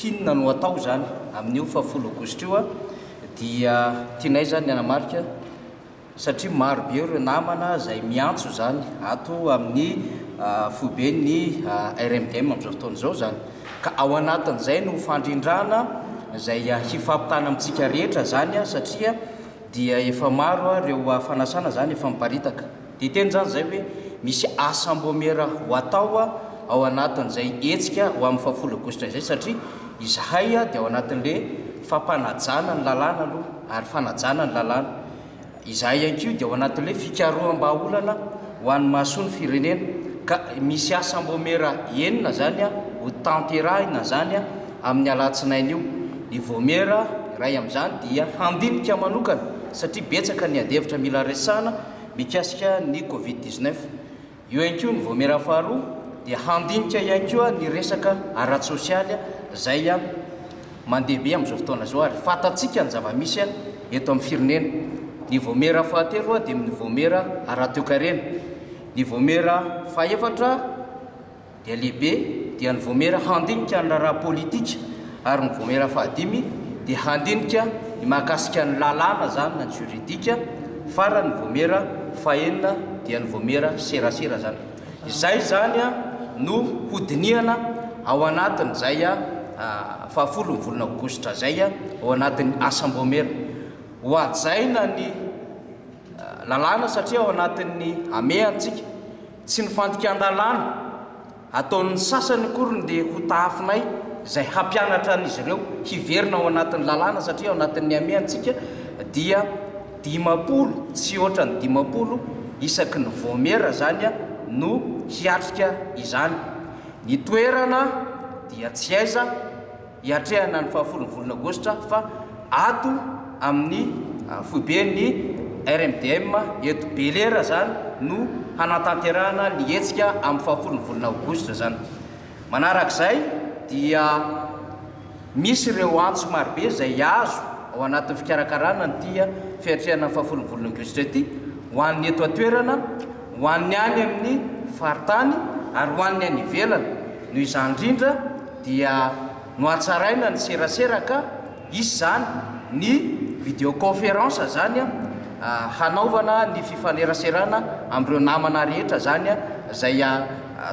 hinona no atao zany amin'io fa 10 aogositra io dia tianay zany anamarika satria maro be ireo namana zay miantso zany ato amin'ny foibeny RMDM amin'izao fotoana izao zany ka ao anatin'izay no fandrindrana zay hifampitana amintsika rehetra zany satria dia efa maro ireo fanasana zany efa miparitaka dia teny zany zay hoe misy asambomera ho atao ao anatin'izay hetsika ho amin'ny 10 aogositra izay satria izahay dia ao anatin'le fampanajana ny lalàna aloha ary fanajana ny lalàna izahay ihany koa dia ao anatin'le fikaroham-baolana ho an'ny mahasoa ny firenena ka misy asambomera enina zany ho tanterahina zany amin'ny alatsinainy io ny vomera iray amin'izany dia handinika manokana satria betsaka ny adevitra mila resana mikasika ny Covid-19 io ihany koa ny vomera faharoa dia handinika ihany koa ny resaka ara-tsosialy zay mandeha be amin'izao fotoana zao ary fatatsika ny zava-misy eto amin'ny firenena ny vomera fahatelo dia ny vomera ara-toekarena ny vomera fahaefatra dia lehibe dia ny vomera handinika ny raha politika ary ny vomera fahadimy dia handinika ny mahakasika ny lalàna zany na ny juridika farany vomera fahenina dia ny vomera serasera zany izay zany no hodiniana ao anatin'izay 10 ny volana aogositra zay ao anatin'ny asambomera ho ajaina ny lalàna satria ao anatin'ny amehantsika tsy ny fandikan-dalàna ataon'ny sasany korony dia ho tahafinay zay hampianatra an'izy ireo hiverina ao anatin'ny lalàna satria ao anatin'ny amehantsika dia 50 tsy oatra ny 50 isaky ny vomera zany no hiatrika izany ny toerana dia tsy aiza hiatrehana ny 10 ny volana aogositra fa ato amin'ny foibeny RMDM eto Belera zany no hanatanterahana ny hetsika amin'ny 10 ny volana aogositra zany manarak'izay dia misy ireo antso marobe zay azo ao anatin'ny fikarakarana ny tia fiatrehana 10 ny volana aogositra ity ho an'ny eto atoerana ho an'ny any amin'ny faritany ary ho an'ny any ivelana no izany indrindra dia no atsaraina ny serasera ka izy zany ny vidéoconférence zany hanaovana ny fifaneraserana amin'ireo namana rehetra zany zay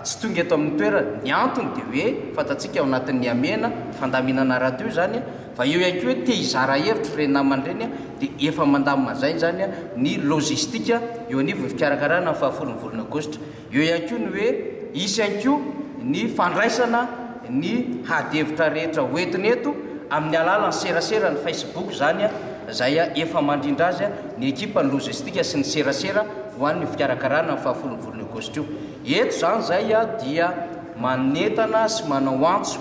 tsy tonga eto amin'ny toerana ny antony dia hoe fatatsika ao anatin'ny amena fandaminana radio zany fa eo ihany koa hoe te hizara hevitra ireny namana ireny dia efa mandamina zay zany ny logistika eo anivony fikarakarana 10 ny volana aogositra eo ihany koa ny hoe isy ihany koa ny fandraisana ny hadevitra rehetra hoentiny eto amin'ny alalan'ny serasera ny Facebook zany zay efa mandrindra azy ny ekipa ny logistika sy ny serasera ho an'ny fikarakarana 10 ny volana aogositra io eto zany zay dia manentana sy manao antso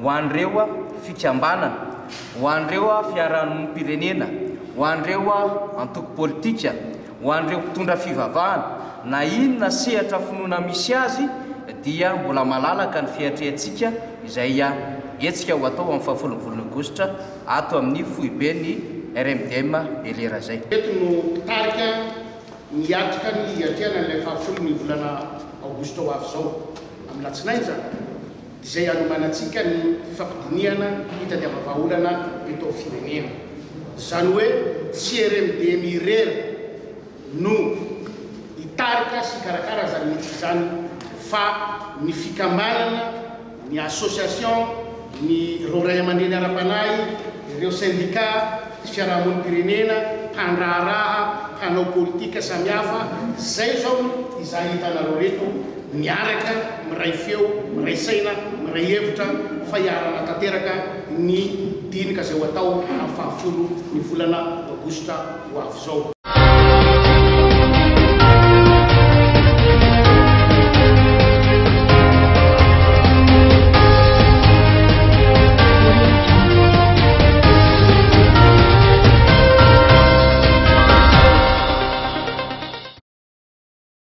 ho an'ireo fikambanana ho an'ireo fiarahamonimpirenena ho an'ireo antoko politika ho an'ireo mpitondra fivavahana na inona sehatra finoana misy azy dia mbola malalaka ny fiatrehantsika izay etsika ho atao amin'ny 10 ny volana aogositra ato amin'ny foibeny RMDM Belera zay eto no tarika miatrika ny hiatrehana ilay 10 ny volana aogositra ho avy zao amin'ny latsinainy zany izay anomanantsika ny fifampidiniana hitadiava-vahaolana eto amin'ny firenena zany hoe tsy RMDM irery no hitarika sy karakara zany mihitsy zany fa ny fikambanana ny association ny ireo ray aman-dreny ara-panahy ireo syndicat fiarahamonimpirenena mpandraharaha mpanao politika samihafa zay zao izahay hitanareo reto miaraka miray feo miray saina miray hevitra fa hiarana tanteraka ny dinika zay ho atao amin'ny 10 ny volana aogositra ho avy zao